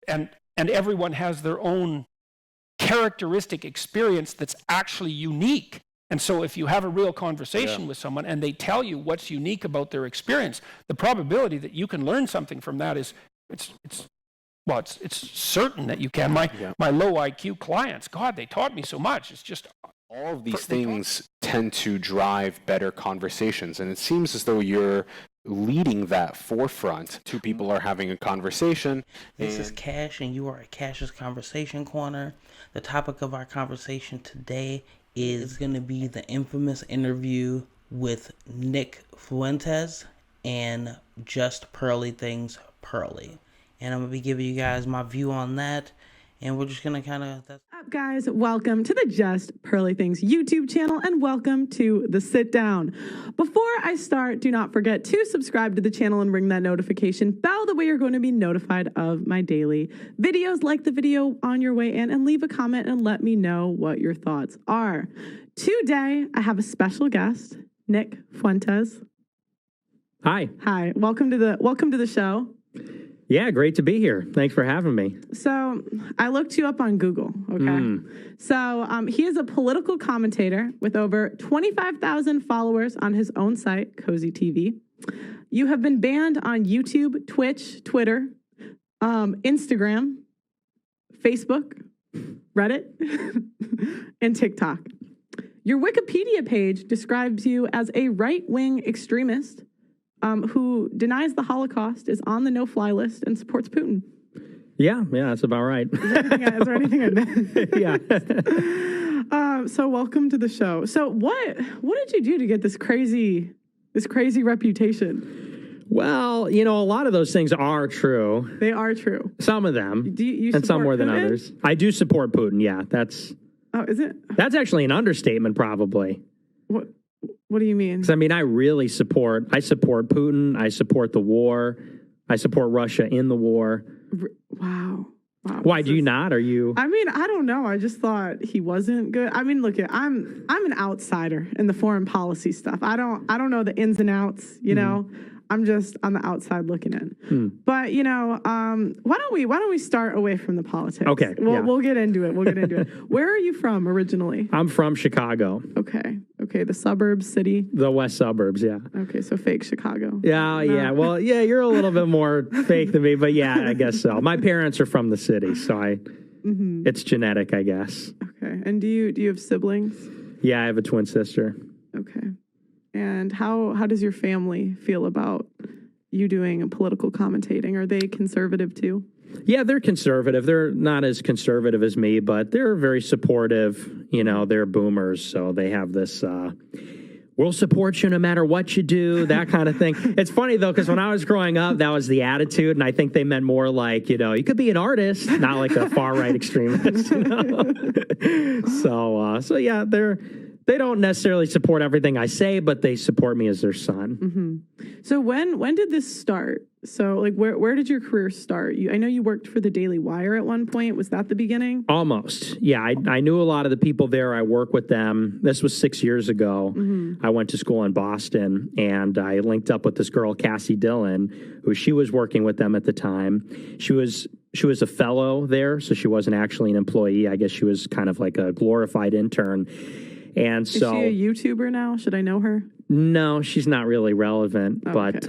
and everyone has their own characteristic experience that's actually unique. And so if you have a real conversation with someone and they tell you what's unique about their experience, the probability that you can learn something from that is, it's certain that you can. My low IQ clients, God, they taught me so much. It's just all of these things tend to drive better conversations, and it seems as though you're leading that forefront. Two people are having a conversation. This is Cash, and you are at Cash's Conversation Corner. The topic of our conversation today is going to be the infamous interview with Nick Fuentes and JustPearlyThings Pearly. And I'm going to be giving you guys my view on that. And we're just going to kind of... What's up, guys? Welcome to the Just Pearly Things YouTube channel, and welcome to The Sit Down. Before I start, do not forget to subscribe to the channel and ring that notification bell. That way you're going to be notified of my daily videos. Like the video on your way in and leave a comment and let me know what your thoughts are. Today, I have a special guest, Nick Fuentes. Hi. Hi. Welcome to the show. Yeah, great to be here. Thanks for having me. So I looked you up on Google, okay? So he is a political commentator with over 25,000 followers on his own site, Cozy TV. You have been banned on YouTube, Twitch, Twitter, Instagram, Facebook, Reddit, and TikTok. Your Wikipedia page describes you as a right-wing extremist who denies the Holocaust, is on the no-fly list, and supports Putin. Yeah, that's about right. Is there anything I missed? Yeah. So welcome to the show. So what did you do to get this crazy reputation? Well, a lot of those things are true. They are true. Some of them, you and some more than Putin? others. I do support Putin. Yeah, is it? That's actually an understatement, probably. What do you mean? Because I really support Putin. I support the war. I support Russia in the war. Wow. Why do you not? Are you? I mean, I don't know. I just thought he wasn't good. I mean, look, I'm an outsider in the foreign policy stuff. I don't know the ins and outs, you know. I'm just on the outside looking in. But, why don't we start away from the politics? Okay. We'll get into it. Where are you from originally? I'm from Chicago. Okay. The suburbs, city? The west suburbs, yeah. Okay, so fake Chicago. Yeah, yeah. Well, yeah, you're a little bit more fake than me, but yeah, I guess so. My parents are from the city, so it's genetic, I guess. Okay. And do you have siblings? Yeah, I have a twin sister. Okay. And how does your family feel about you doing political commentating? Are they conservative too? Yeah, they're conservative. They're not as conservative as me, but they're very supportive. They're boomers, so they have this, we'll support you no matter what you do, that kind of thing. It's funny, though, because when I was growing up, that was the attitude, and I think they meant more like, you could be an artist, not like a far-right extremist. So yeah, they don't necessarily support everything I say, but they support me as their son. So when did this start? So where did your career start? I know you worked for the Daily Wire at one point. Was that the beginning? Almost. Yeah, I knew a lot of the people there. I worked with them. This was 6 years ago. I went to school in Boston, and I linked up with this girl, Cassie Dillon, who she was working with them at the time. She was a fellow there, so she wasn't actually an employee. I guess she was kind of like a glorified intern. And so, is she a YouTuber now? Should I know her? No, she's not really relevant, but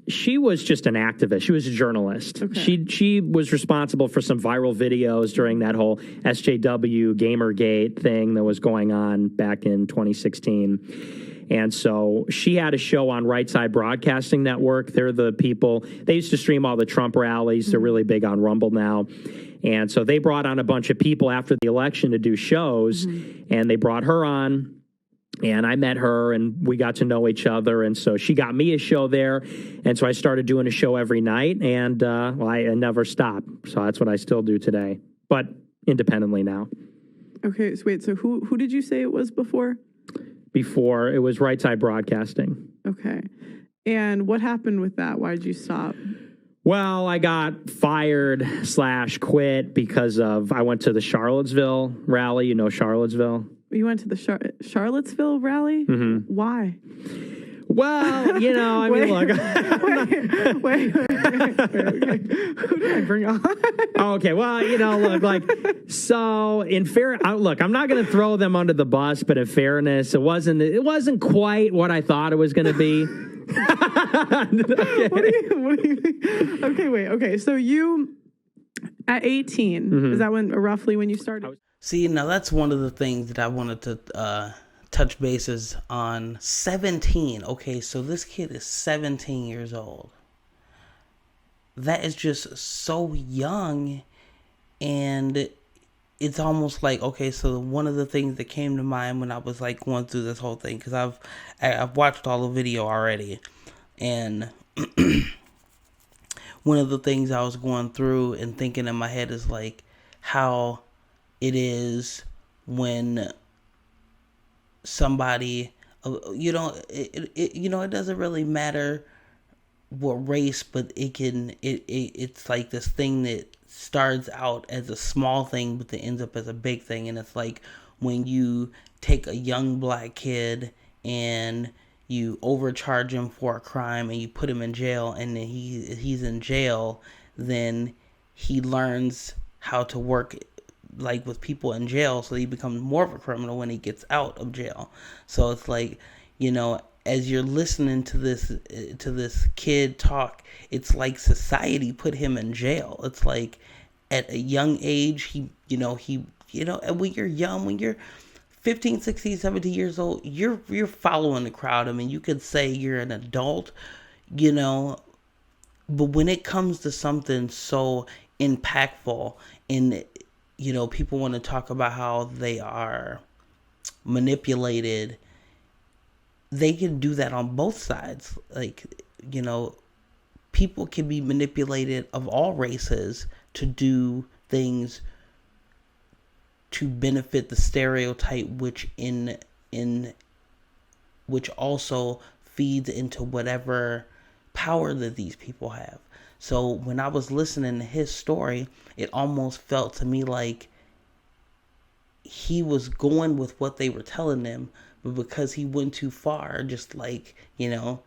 she was just an activist. She was a journalist. Okay. She was responsible for some viral videos during that whole SJW Gamergate thing that was going on back in 2016. And so she had a show on Right Side Broadcasting Network. They're the people, they used to stream all the Trump rallies. They're really big on Rumble now. And so they brought on a bunch of people after the election to do shows, and they brought her on, and I met her, and we got to know each other, and so she got me a show there, and so I started doing a show every night, and I never stopped. So that's what I still do today, but independently now. Okay, so wait, so who did you say it was before? Before, it was Right Side Broadcasting. Okay. And what happened with that? Why did you stop? Well, I got fired / quit because I went to the Charlottesville rally. You know Charlottesville? You went to the Charlottesville rally? Why? Well, you know, I mean, look. Wait. Who did I bring on? Okay, well, you know, look, like, so in fair, look, I'm not going to throw them under the bus, but in fairness, it wasn't quite what I thought it was going to be. What do you mean? Okay, wait. Okay, so you at 18 is that roughly when you started? See, now that's one of the things that I wanted to touch bases on. 17. Okay, so this kid is 17 years old. That is just so young, and it's almost like, okay, so one of the things that came to mind when I was like going through this whole thing, because I've watched all the video already, and one of the things I was going through and thinking in my head is like how it is when somebody, it doesn't really matter what race, but it's like this thing that starts out as a small thing, but it ends up as a big thing. And it's like when you take a young black kid and you overcharge him for a crime and you put him in jail, and then he's in jail, then he learns how to work like with people in jail, so he becomes more of a criminal when he gets out of jail. So it's like, as you're listening to this kid talk, it's like society put him in jail. It's like at a young age, and when you're young, when you're 15, 16, 17 years old, you're following the crowd. I mean, you could say you're an adult, but when it comes to something so impactful, and people want to talk about how they are manipulated, they can do that on both sides. Like, people can be manipulated of all races to do things to benefit the stereotype, which which also feeds into whatever power that these people have. So when I was listening to his story, it almost felt to me like he was going with what they were telling him, but because he went too far, just like, like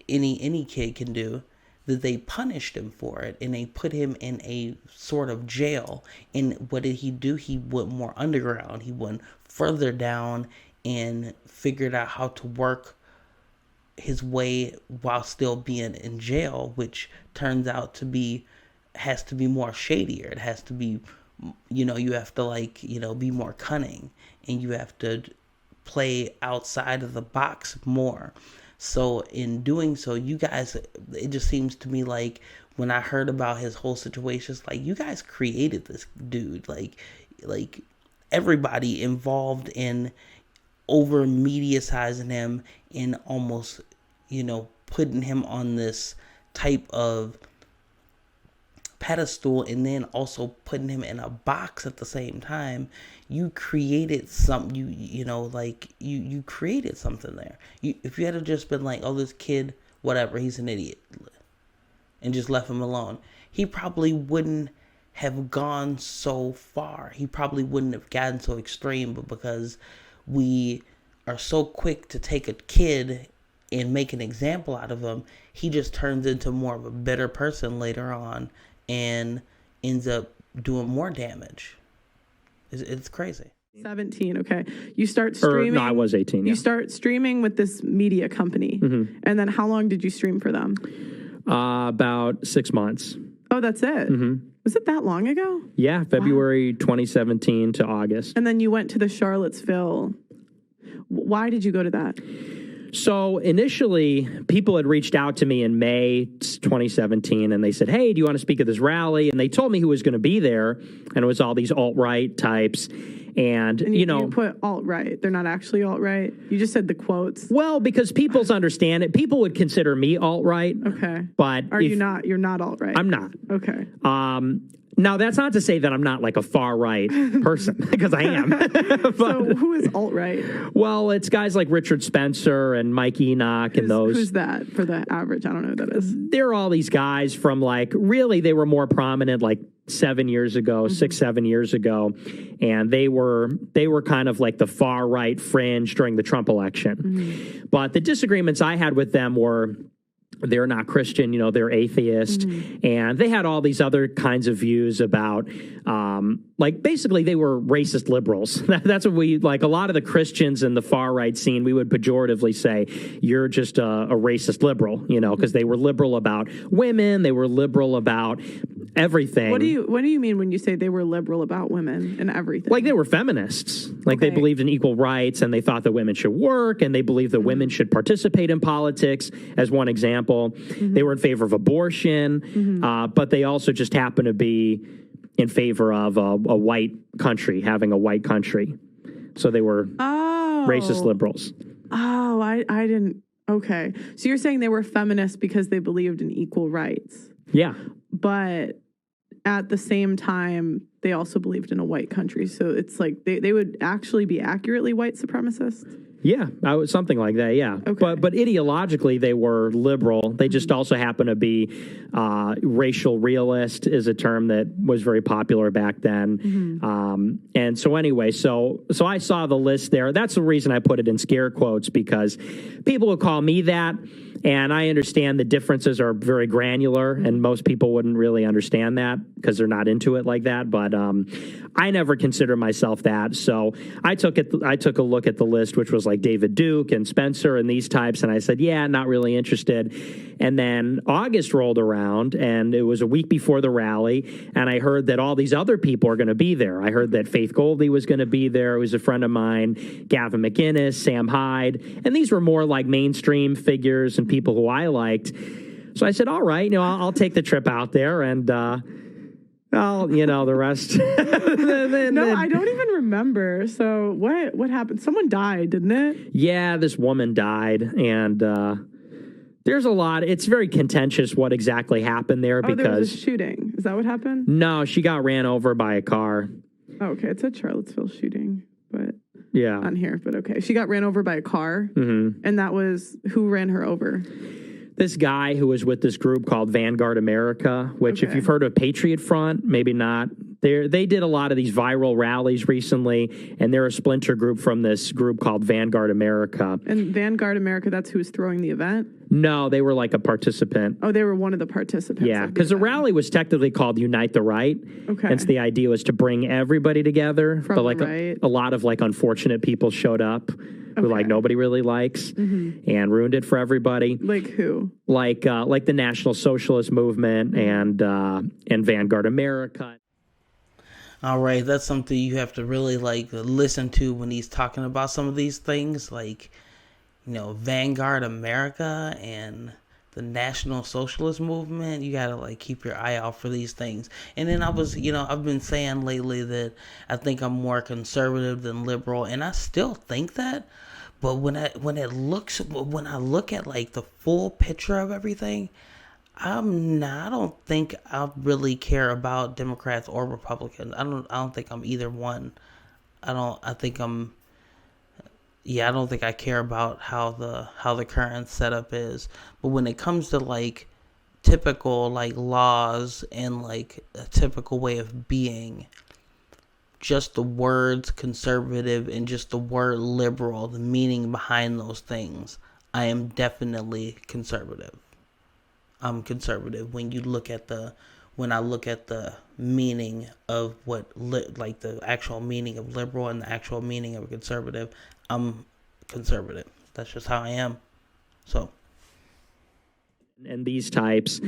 any kid can do, that they punished him for it, and they put him in a sort of jail. And what did he do? He went more underground. He went further down and figured out how to work his way while still being in jail, which turns out has to be more shadier. It has to be, you have to be more cunning, and you have to play outside of the box more. So in doing so, you guys, it just seems to me like when I heard about his whole situation, it's like you guys created this dude, like everybody involved in over mediatizing him and almost, putting him on this type of pedestal, and then also putting him in a box at the same time. You created something. You created something there. If you had just been like, oh, this kid, whatever, he's an idiot, and just left him alone, he probably wouldn't have gone so far. He probably wouldn't have gotten so extreme. But because we are so quick to take a kid and make an example out of him, he just turns into more of a bitter person later on and ends up doing more damage. It's crazy. 17, okay. You start streaming. No, I was 18. Yeah. You start streaming with this media company. Mm-hmm. And then how long did you stream for them? About 6 months. Oh, that's it? Mm-hmm. Was it that long ago? Yeah, February 2017 to August. And then you went to the Charlottesville. Why did you go to that? So initially, people had reached out to me in May 2017, and they said, hey, do you want to speak at this rally? And they told me who was going to be there, and it was all these alt-right types. And you put alt-right. They're not actually alt-right. You just said the quotes. Well, because people's understand it. People would consider me alt-right. Okay. But you not? You're not alt-right. I'm not. Okay. Now, that's not to say that I'm not like a far-right person, because I am. So who is alt-right? Well, it's guys like Richard Spencer and Mike Enoch and those. Who's that for the average? I don't know who that is. They're all these guys from really they were more prominent 7 years ago, 6, 7 years ago, and they were kind of like the far right fringe during the Trump election. But the disagreements I had with them were, they're not Christian, they're atheist. And they had all these other kinds of views about, like, basically they were racist liberals. That's what we, like, a lot of the Christians in the far right scene, we would pejoratively say, you're just a racist liberal, because they were liberal about women, they were liberal about everything. What do you mean when you say they were liberal about women and everything? Like, they were feminists. Like, they believed in equal rights, and they thought that women should work, and they believed that women should participate in politics, as one example. They were in favor of abortion, but they also just happened to be in favor of a white country, having a white country. So they were racist liberals. Oh, I didn't. Okay. So you're saying they were feminists because they believed in equal rights. Yeah. But at the same time, they also believed in a white country. So it's like they would actually be accurately white supremacists. Yeah, something like that, yeah. Okay. But ideologically, they were liberal. They just also happen to be racial realist is a term that was very popular back then. And so anyway, so I saw the list there. That's the reason I put it in scare quotes, because people would call me that, and I understand the differences are very granular, and most people wouldn't really understand that because they're not into it like that. But I never consider myself that. So I took a look at the list, which was like David Duke and Spencer and these types, and I said, yeah, not really interested. And then August rolled around, and it was a week before the rally, and I heard that all these other people are going to be there. I heard that Faith Goldie was going to be there. It was a friend of mine, Gavin McInnes, Sam Hyde, and these were more like mainstream figures and people who I liked. So I said, all right, I'll take the trip out there, and the rest. No, I don't even remember. So what happened? Someone died, didn't it? Yeah, this woman died, and there's a lot. It's very contentious what exactly happened there because there was a shooting. Is that what happened? No, she got ran over by a car. Oh, okay, it's a Charlottesville shooting, but yeah, on here. But okay, she got ran over by a car, and that was who ran her over. This guy who was with this group called Vanguard America, which if you've heard of Patriot Front, maybe not. They did a lot of these viral rallies recently, and they're a splinter group from this group called Vanguard America. And Vanguard America, that's who was throwing the event? No, they were like a participant. Oh, they were one of the participants. Yeah, because the rally was technically called Unite the Right. Okay. And so the idea was to bring everybody together. From but like the right. a lot of like unfortunate people showed up who like nobody really likes and ruined it for everybody. Like who? Like the National Socialist Movement and Vanguard America. All right, that's something you have to really like listen to when he's talking about some of these things, like, Vanguard America and the National Socialist Movement. You gotta like keep your eye out for these things. And then I've been saying lately that I think I'm more conservative than liberal, and I still think that. But when I look at like the full picture of everything, I don't think I really care about Democrats or Republicans. I don't think I'm either one. I don't think I care about how the current setup is. But when it comes to like typical like laws and like a typical way of being, just the words conservative and just the word liberal, the meaning behind those things, I am definitely conservative. I'm conservative when I look at the meaning of like the actual meaning of liberal and the actual meaning of conservative. I'm conservative. That's just how I am. So. And these types.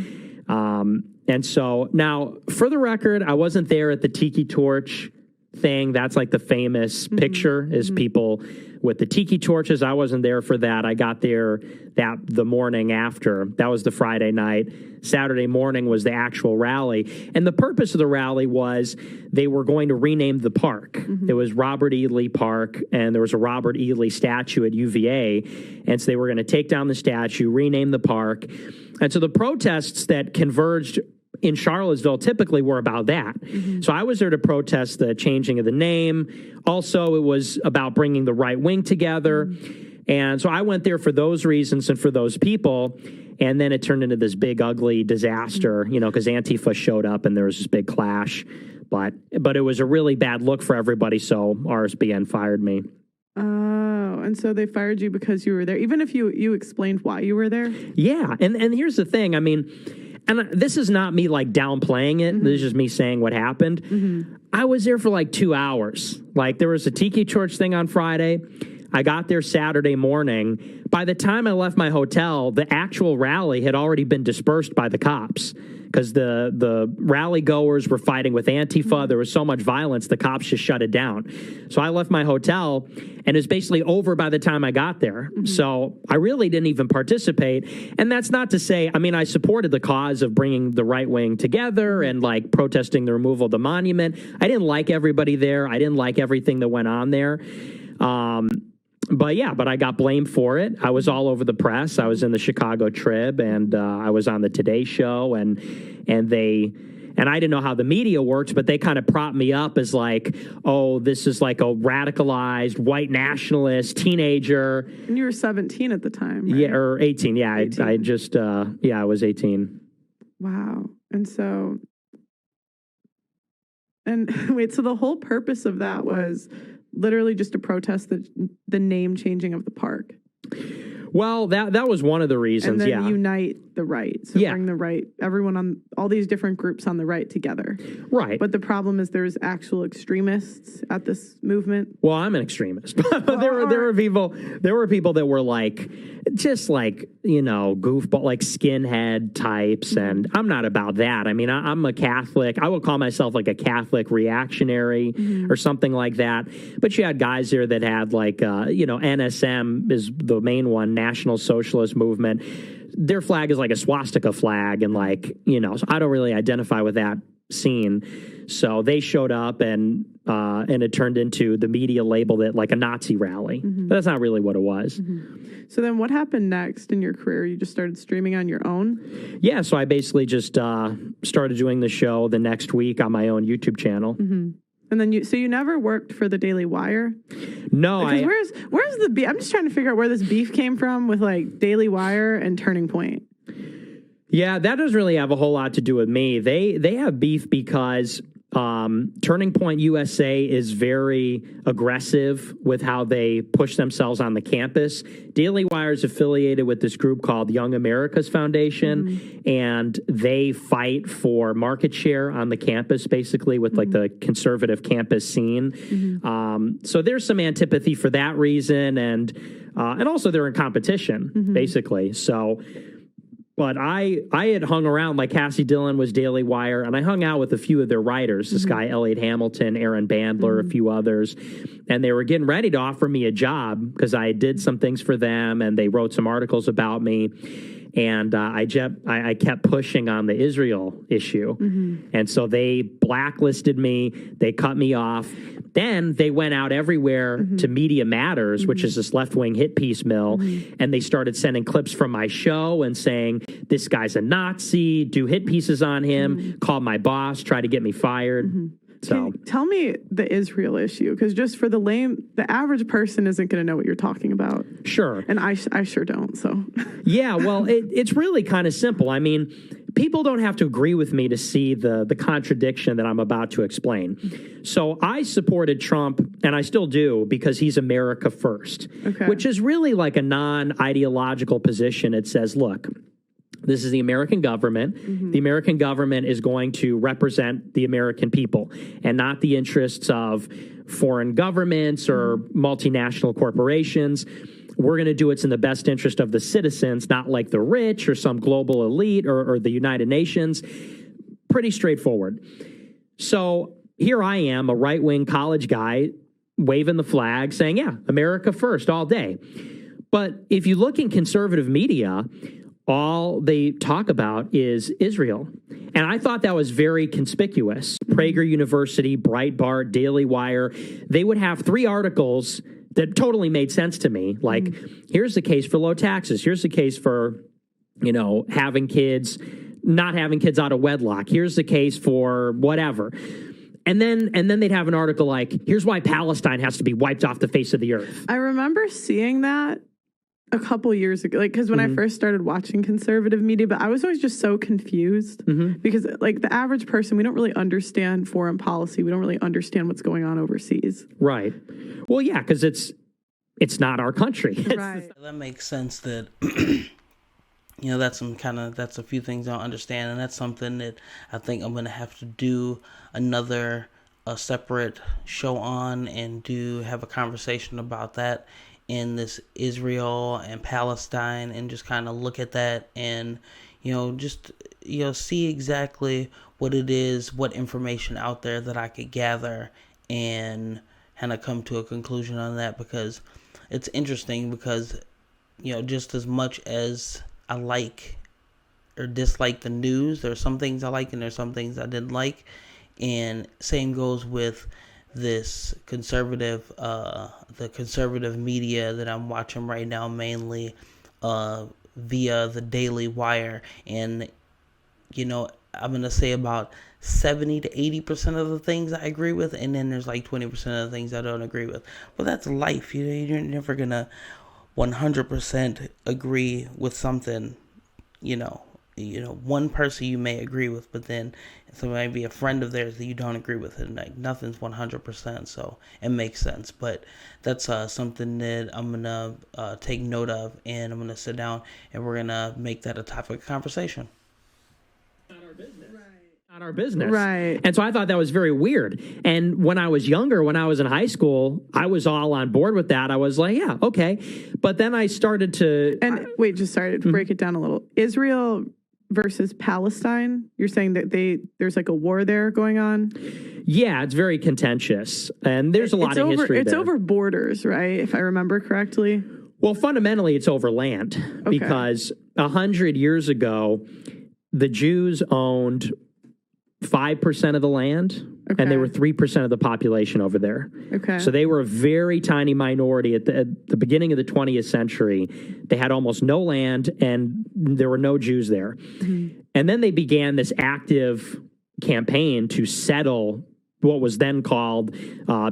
And so now, for the record, I wasn't there at the Tiki Torch thing. That's like the famous picture is people with the tiki torches. I wasn't there for that. I got there the morning after. That was the Friday night. Saturday morning was the actual rally. And the purpose of the rally was they were going to rename the park. It was Robert E. Lee Park, and there was a Robert E. Lee statue at UVA. And so they were going to take down the statue, rename the park. And so the protests that converged in Charlottesville typically were about that. So I was there to protest the changing of the name. Also, it was about bringing the right wing together. And so I went there for those reasons and for those people. And then it turned into this big, ugly disaster, because Antifa showed up and there was this big clash. But it was a really bad look for everybody, so RSBN fired me. Oh, and so they fired you because you were there, even if you explained why you were there? Yeah, and here's the thing. I mean, and this is not me like downplaying it. This is just me saying what happened. I was there for like 2 hours. Like there was a Tiki Torch thing on Friday. I got there Saturday morning. By the time I left my hotel, the actual rally had already been dispersed by the cops because the rally goers were fighting with Antifa. There was so much violence, the cops just shut it down. So I left my hotel, and it was basically over by the time I got there. So I really didn't even participate. And that's not to say, I mean, I supported the cause of bringing the right wing together and like protesting the removal of the monument. I didn't like everybody there. I didn't like everything that went on there. But I got blamed for it. I was all over the press. I was in the Chicago Trib, and I was on the Today Show, and I didn't know how the media works, but they kind of propped me up as like, oh, this is like a radicalized white nationalist teenager. And you were 17 at the time, right? Yeah, or 18. Yeah, 18. I was 18. Wow. And wait, so the whole purpose of that was literally just to protest the name changing of the park. Well, that was one of the reasons, and then unite the right. So bring the right, everyone on, all these different groups on the right together. Right. But the problem is there's actual extremists at this movement. Well, I'm an extremist. But there were people that were like, just like, goofball, like skinhead types, and I'm not about that. I mean, I'm a Catholic. I would call myself like a Catholic reactionary or something like that. But you had guys there that had like, NSM is the main one, National Socialist Movement. Their flag is like a swastika flag, and like, so I don't really identify with that scene. So they showed up, and it turned into, the media labeled it like a Nazi rally. But that's not really what it was. So then what happened next in your career? You just started streaming on your own? Yeah, so I basically just started doing the show the next week on my own YouTube channel. And then you never worked for the Daily Wire? No, where's the beef? I'm just trying to figure out where this beef came from with like Daily Wire and Turning Point. Yeah, that doesn't really have a whole lot to do with me. They have beef because Turning Point USA is very aggressive with how they push themselves on the campus. Daily Wire is affiliated with this group called Young America's Foundation, and they fight for market share on the campus, basically, with like the conservative campus scene. So there's some antipathy for that reason, and also they're in competition, basically. So. But I had hung around, like Cassie Dillon was Daily Wire, and I hung out with a few of their writers, this guy Elliot Hamilton, Aaron Bandler, a few others, and they were getting ready to offer me a job because I did some things for them, and they wrote some articles about me. And I kept pushing on the Israel issue. And so they blacklisted me. They cut me off. Then they went out everywhere to Media Matters, which is this left-wing hit piece mill, and they started sending clips from my show and saying, this guy's a Nazi, do hit pieces on him, call my boss, try to get me fired. So tell me the Israel issue, because just for the average person isn't going to know what you're talking about. Sure. And I sure don't, so. Yeah, well, it's really kind of simple. I mean, people don't have to agree with me to see the contradiction that I'm about to explain. So I supported Trump, and I still do, because he's America first, which is really like a non-ideological position. It says, look, this is the American government. The American government is going to represent the American people and not the interests of foreign governments or multinational corporations. We're going to do what's in the best interest of the citizens, not like the rich or some global elite or the United Nations. Pretty straightforward. So here I am, a right-wing college guy, waving the flag, saying, yeah, America first all day. But if you look in conservative media, all they talk about is Israel. And I thought that was very conspicuous. Prager University, Breitbart, Daily Wire, they would have 3 articles that totally made sense to me. Like, here's the case for low taxes. Here's the case for, having kids, not having kids out of wedlock. Here's the case for whatever. And then they'd have an article like, here's why Palestine has to be wiped off the face of the earth. I remember seeing that. a couple years ago, like, because when I first started watching conservative media, but I was always just so confused because, like, the average person, we don't really understand foreign policy. We don't really understand what's going on overseas. Right. Well, yeah, because it's not our country. Right. That makes sense that, that's that's a few things I don't understand. And that's something that I think I'm going to have to do a separate show on and have a conversation about that in this Israel and Palestine, and just kind of look at that and, see exactly what it is, what information out there that I could gather and kind of come to a conclusion on that, because it's interesting because, just as much as I like or dislike the news, there's some things I like and there's some things I didn't like. And same goes with this the conservative media that I'm watching right now, mainly via the Daily Wire. And, I'm going to say about 70 to 80% of the things I agree with, and then there's like 20% of the things I don't agree with. But that's life. You're never going to 100% agree with something, one person you may agree with, but then somebody might be a friend of theirs that you don't agree with, and like nothing's 100%, so it makes sense. But that's something that I'm gonna take note of, and I'm gonna sit down and we're gonna make that a topic of conversation. Not our business. Right. And so I thought that was very weird. And when I was younger, when I was in high school, I was all on board with that. I was like, yeah, okay. But then I started to... And wait, just sorry to break it down a little. Israel versus Palestine, you're saying that there's like a war there going on? Yeah, it's very contentious. And there's a lot of history It's there. over borders, right? If I remember correctly. Well, fundamentally, it's over land. Because 100 years ago, the Jews owned 5% of the land, and they were 3% of the population over there. Okay. So they were a very tiny minority at the beginning of the 20th century. They had almost no land, and there were no Jews there. Mm-hmm. And then they began this active campaign to settle what was then called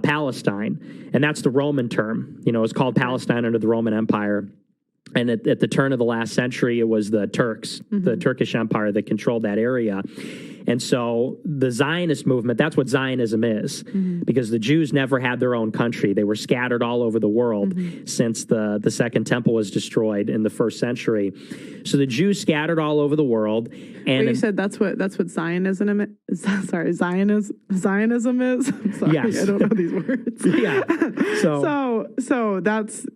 Palestine. And that's the Roman term. It's called Palestine under the Roman Empire. And at the turn of the last century, it was the Turks, the Turkish Empire, that controlled that area. And so the Zionist movement, that's what Zionism is, because the Jews never had their own country. They were scattered all over the world since the Second Temple was destroyed in the first century. So the Jews scattered all over the world. And you said that's what Zionism is? Sorry, Zionism is? I'm sorry, yes. I don't know these words. Yeah. So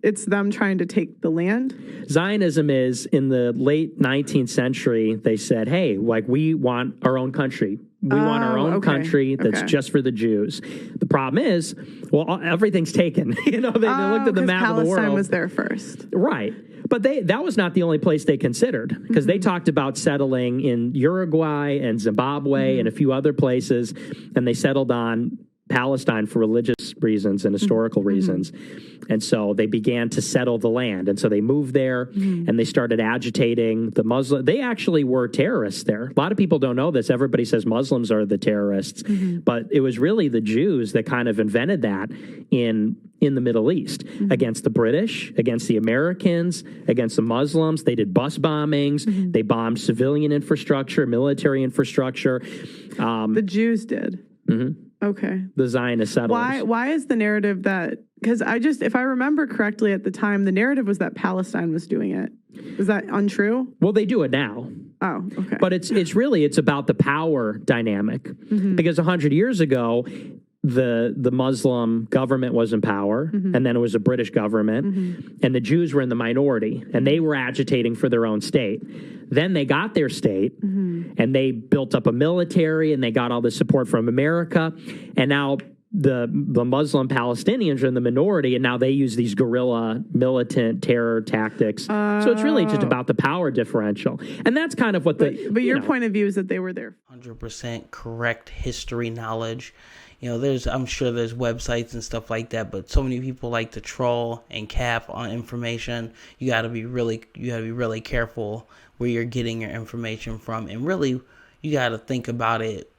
it's them trying to take the land? Zionism is, in the late 19th century, they said, hey, like, we want our own country. We want our own country that's just for the Jews. The problem is, well, everything's taken. They looked at the map of the world. Palestine was there first. Right. But that was not the only place they considered, because they talked about settling in Uruguay and Zimbabwe and a few other places, and they settled on Palestine for religious reasons and historical reasons. And so they began to settle the land. And so they moved there and they started agitating the Muslim. They actually were terrorists there. A lot of people don't know this. Everybody says Muslims are the terrorists, but it was really the Jews that kind of invented that in the Middle East against the British, against the Americans, against the Muslims. They did bus bombings. They bombed civilian infrastructure, military infrastructure. The Jews did. Okay. The Zionist settlers. Why is the narrative that, because if I remember correctly at the time, the narrative was that Palestine was doing it. Is that untrue? Well, they do it now. Oh, okay. But it's about the power dynamic. Because 100 years ago, the Muslim government was in power, and then it was a British government, and the Jews were in the minority, and they were agitating for their own state. Then they got their state, and they built up a military, and they got all the support from America, and now the Muslim Palestinians are in the minority, and now they use these guerrilla militant terror tactics. So it's really just about the power differential, and that's kind of what But your point of view is that they were there. 100% correct history knowledge. I'm sure there's websites and stuff like that, but so many people like to troll and cap on information. You got to be really careful where you're getting your information from, and really, you got to think about it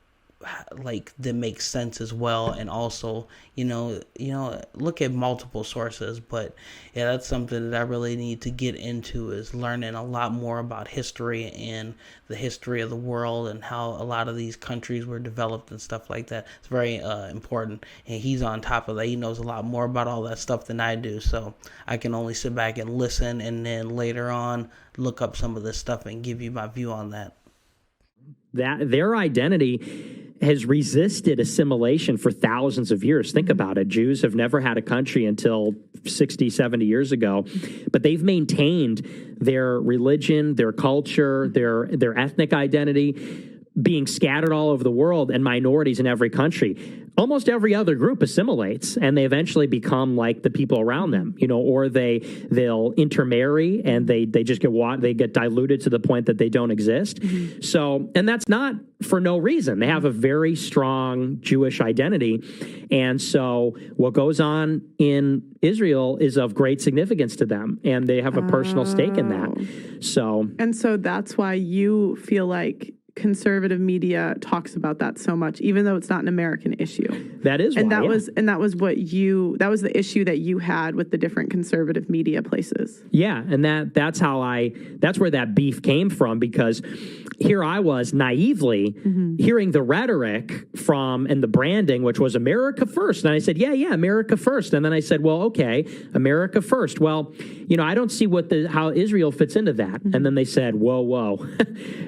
like that makes sense as well, and also look at multiple sources. But yeah, that's something that I really need to get into, is learning a lot more about history and the history of the world and how a lot of these countries were developed and stuff like that. It's very important, and he's on top of that. He knows a lot more about all that stuff than I do, so I can only sit back and listen, and then later on look up some of this stuff and give you my view on that. That their identity has resisted assimilation for thousands of years. Think about it. Jews have never had a country until 60, 70 years ago, but they've maintained their religion, their culture, their ethnic identity, being scattered all over the world, and minorities in every country. Almost every other group assimilates, and they eventually become like the people around them, or they'll intermarry, and they just get diluted to the point that they don't exist. Mm-hmm. So, and that's not for no reason. They have a very strong Jewish identity, and so what goes on in Israel is of great significance to them, and they have a personal stake in that. So that's why you feel like conservative media talks about that so much, even though it's not an American issue. That is why, that was the issue that you had with the different conservative media places. Yeah, and that's where that beef came from, because here I was naively hearing the rhetoric and the branding, which was America first. And I said, yeah, America first. And then I said, well, okay, America first. Well, I don't see how Israel fits into that. And then they said, whoa,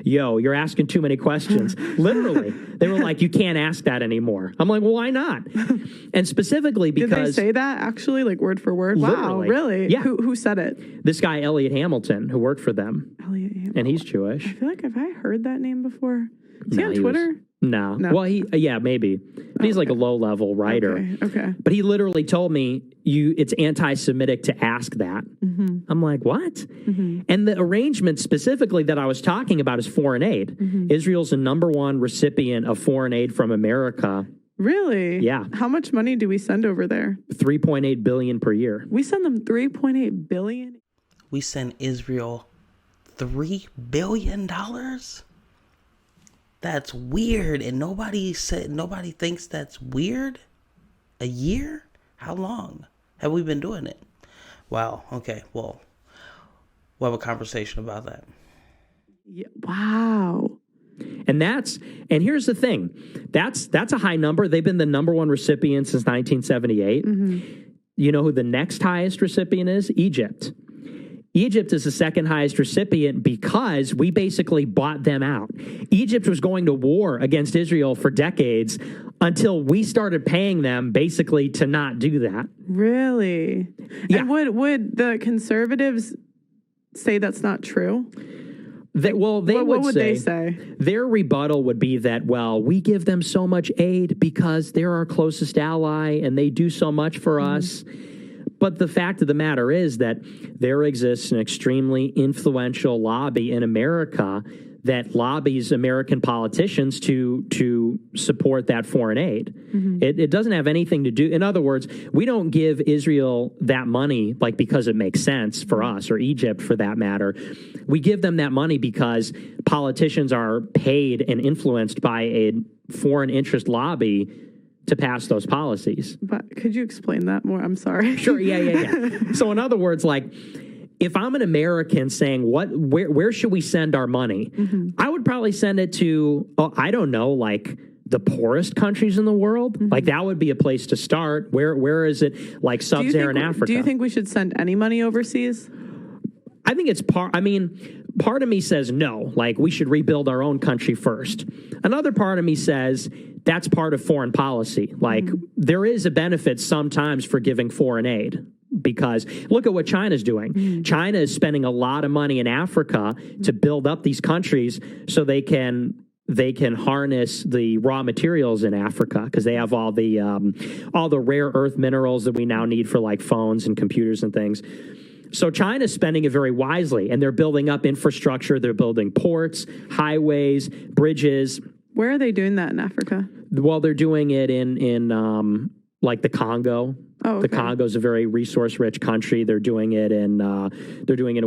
yo, you're asking too many questions. Literally. They were like, you can't ask that anymore. I'm like, well, why not? And specifically because... Did they say that actually, like word for word? Literally. Wow, really? Yeah. Who said it? This guy, Elliot Hamilton, who worked for them. Elliot Hamilton. And he's Jewish. I feel like, have I heard that name before? Is he on Twitter? No. Well, maybe. But he's like a low-level writer. Okay. But he literally told me, it's anti-Semitic to ask that. Mm-hmm. I'm like, what? Mm-hmm. And the arrangement specifically that I was talking about is foreign aid. Mm-hmm. Israel's the number one recipient of foreign aid from America. Really? Yeah. How much money do we send over there? $3.8 billion per year. We send them $3.8 billion? We send Israel $3 billion? That's weird, and nobody thinks that's weird. A year? How long have we been doing it? Wow. Okay. Well, we'll have a conversation about that. Yeah, wow. And here's the thing. That's a high number. They've been the number one recipient since 1978. Mm-hmm. You know who the next highest recipient is? Egypt. Egypt is the second highest recipient because we basically bought them out. Egypt was going to war against Israel for decades until we started paying them basically to not do that. Really? Yeah. And would the conservatives say that's not true? What would they say? Their rebuttal would be that, well, we give them so much aid because they're our closest ally and they do so much for us. But the fact of the matter is that there exists an extremely influential lobby in America that lobbies American politicians to support that foreign aid. Mm-hmm. It doesn't have anything to do... In other words, we don't give Israel that money like because it makes sense for us, or Egypt for that matter. We give them that money because politicians are paid and influenced by a foreign interest lobby to pass those policies. But could you explain that more? I'm sorry. Sure, yeah. So in other words, like, if I'm an American saying, where should we send our money? Mm-hmm. I would probably send it to, I don't know, like the poorest countries in the world. Mm-hmm. Like that would be a place to start. Where is it? Like sub-Saharan Africa. Do you think we should send any money overseas? I think it's part of me says no, like we should rebuild our own country first. Another part of me says that's part of foreign policy. Like there is a benefit sometimes for giving foreign aid. Because look at what China's doing. Mm. China is spending a lot of money in Africa to build up these countries so they can harness the raw materials in Africa because they have all the rare earth minerals that we now need for like phones and computers and things. So China's spending it very wisely, and they're building up infrastructure. They're building ports, highways, bridges. Where are they doing that in Africa? Well, they're doing it in like the Congo. Oh, The okay. Congo is a very resource-rich country. They're doing it in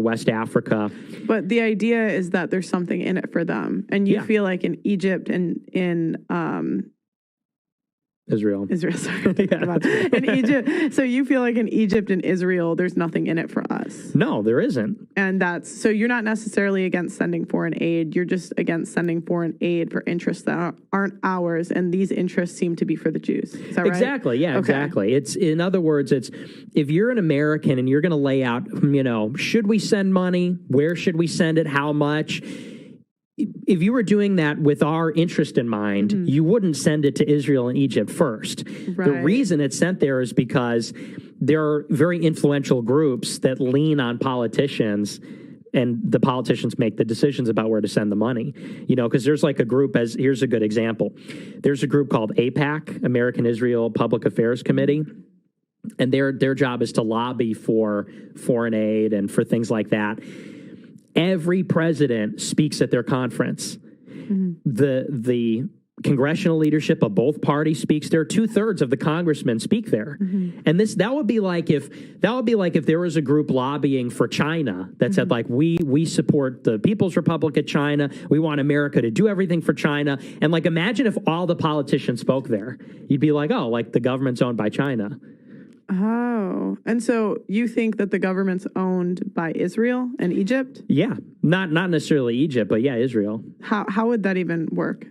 West Africa. But the idea is that there's something in it for them, and you feel like in Egypt and in Israel. Sorry. In Egypt. So you feel like in Egypt and Israel, there's nothing in it for us. No, there isn't. And so you're not necessarily against sending foreign aid. You're just against sending foreign aid for interests that aren't ours. And these interests seem to be for the Jews. Is that right? Exactly. Yeah, Okay. exactly. In other words, it's if you're an American and you're going to lay out, should we send money? Where should we send it? How much? If you were doing that with our interest in mind, you wouldn't send it to Israel and Egypt first. Right. The reason it's sent there is because there are very influential groups that lean on politicians, and the politicians make the decisions about where to send the money. Because there's like a group, here's a good example. There's a group called AIPAC, American Israel Public Affairs Committee. And their job is to lobby for foreign aid and for things like that. Every president speaks at their conference. The congressional leadership of both parties speaks there. 2/3 of the congressmen speak there. And that would be like if there was a group lobbying for China that said like we support the People's Republic of China. We want America to do everything for China. And like imagine if all the politicians spoke there. You'd be like, oh, like the government's owned by China. Oh, and so you think that the government's owned by Israel and Egypt? Yeah, not necessarily Egypt, but yeah, Israel. How would that even work?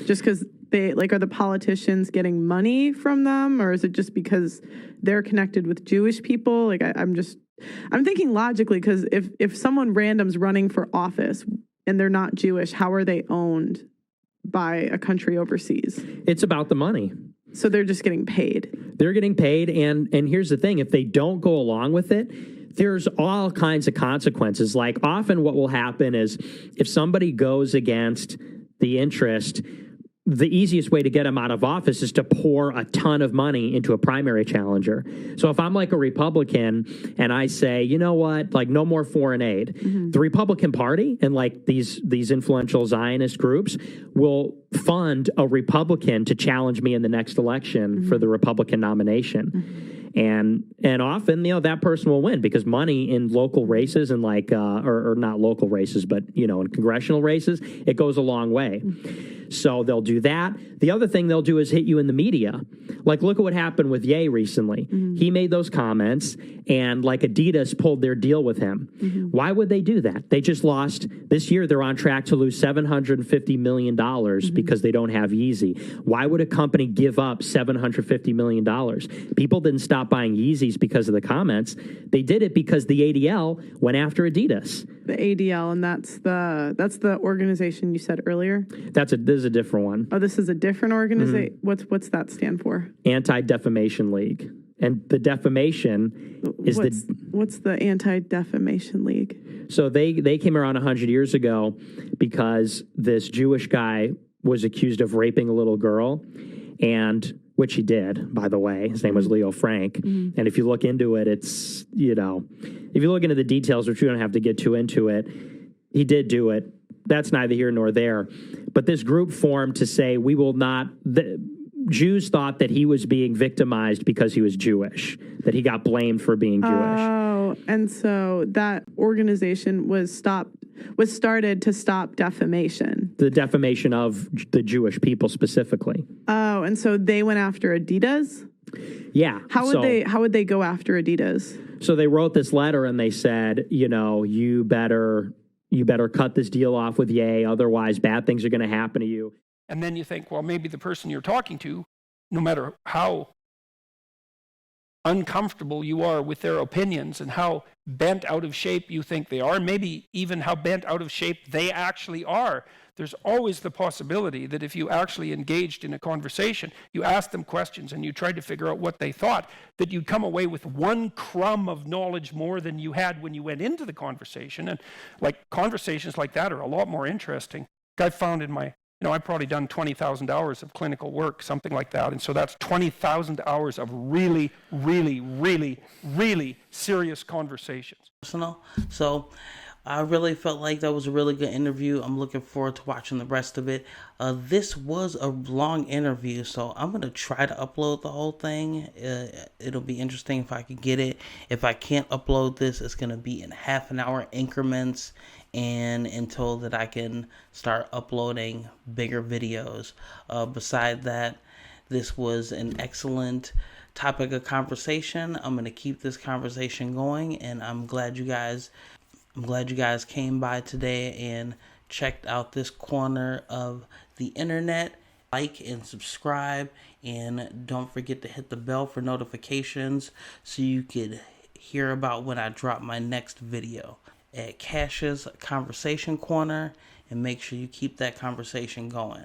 Just because are the politicians getting money from them, or is it just because they're connected with Jewish people? Like I'm thinking logically, because if someone random's running for office and they're not Jewish, how are they owned by a country overseas? It's about the money. So they're just getting paid. They're getting paid, and here's the thing: if they don't go along with it, there's all kinds of consequences. Like often, what will happen is if somebody goes against the interest, the easiest way to get them out of office is to pour a ton of money into a primary challenger. So if I'm like a Republican and I say, you know what, like no more foreign aid, the Republican Party and like these influential Zionist groups will fund a Republican to challenge me in the next election for the Republican nomination. And often, that person will win because money in local races and like, or not local races, but, in congressional races, it goes a long way. So they'll do that. The other thing they'll do is hit you in the media. Like, look at what happened with Ye recently. He made those comments and like Adidas pulled their deal with him. Why would they do that? They just lost this year. They're on track to lose $750 million because they don't have Yeezy. Why would a company give up $750 million? People didn't stop buying Yeezys because of the comments. They did it because the ADL went after Adidas. The ADL, and that's the organization you said earlier? This is a different one. Oh, this is a different organization? What's that stand for? Anti-Defamation League. And the defamation is what's the Anti-Defamation League? So they came around 100 years ago because this Jewish guy was accused of raping a little girl, and which he did, by the way. His name was Leo Frank. And if you look into it, it's, if you look into the details, which we don't have to get too into it, he did do it. That's neither here nor there. But this group formed to say we will not... Jews thought that he was being victimized because he was Jewish, that he got blamed for being Jewish. Oh, and so that organization was started to stop defamation. The defamation of the Jewish people specifically. Oh, and so they went after Adidas? Yeah. How would they go after Adidas? So they wrote this letter and they said, you better cut this deal off with Ye, otherwise bad things are going to happen to you. And then you think, well, maybe the person you're talking to, no matter how uncomfortable you are with their opinions and how bent out of shape you think they are, maybe even how bent out of shape they actually are, there's always the possibility that if you actually engaged in a conversation, you asked them questions and you tried to figure out what they thought, that you'd come away with one crumb of knowledge more than you had when you went into the conversation. And like conversations like that are a lot more interesting. I found in my I've probably done 20,000 hours of clinical work, something like that. And so that's 20,000 hours of really, really, really, really serious conversations. So I really felt like that was a really good interview. I'm looking forward to watching the rest of it. This was a long interview, so I'm going to try to upload the whole thing. It'll be interesting if I can get it. If I can't upload this, it's going to be in half-an-hour increments and until that I can start uploading bigger videos. Beside that, this was an excellent topic of conversation. I'm going to keep this conversation going, and I'm glad you guys came by today and checked out this corner of the internet. Like and subscribe, and don't forget to hit the bell for notifications so you could hear about when I drop my next video at Cash's Conversation Corner, and make sure you keep that conversation going.